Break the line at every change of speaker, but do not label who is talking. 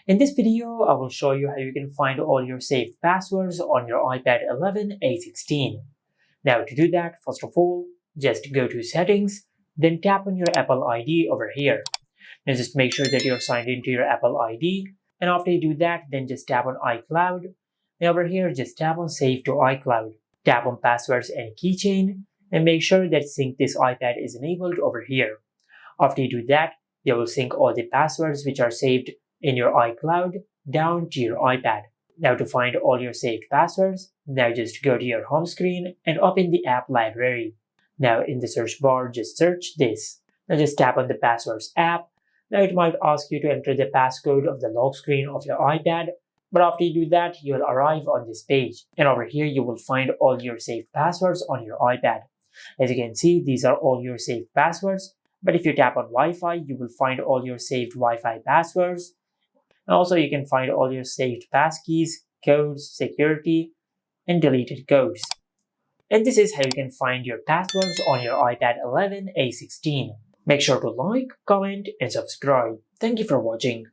In this video, I will show you how you can find all your saved passwords on your iPad 11 A16. Now to do that, first of all, just go to Settings, then tap on your Apple ID over here. Now just make sure that you're signed into your Apple ID, and after you do that, then just tap on iCloud. Now over here, just tap on Save to iCloud. Tap on Passwords and Keychain, and make sure that Sync this iPad is enabled over here. After you do that, you will sync all the passwords which are saved in your iCloud down to your iPad. Now to find all your saved passwords, now just go to your home screen and open the app library. Now in the search bar, just search this. Now just tap on the Passwords app. Now it might ask you to enter the passcode of the lock screen of your iPad, but after you do that, you will arrive on this page. And over here, you will find all your saved passwords on your iPad. As you can see, these are all your saved passwords. But if you tap on Wi-Fi, you will find all your saved Wi-Fi passwords. And also you can find all your saved passkeys, codes, security, and deleted codes. And this is how you can find your passwords on your iPad 11 A16. Make sure to like, comment, and subscribe. Thank you for watching.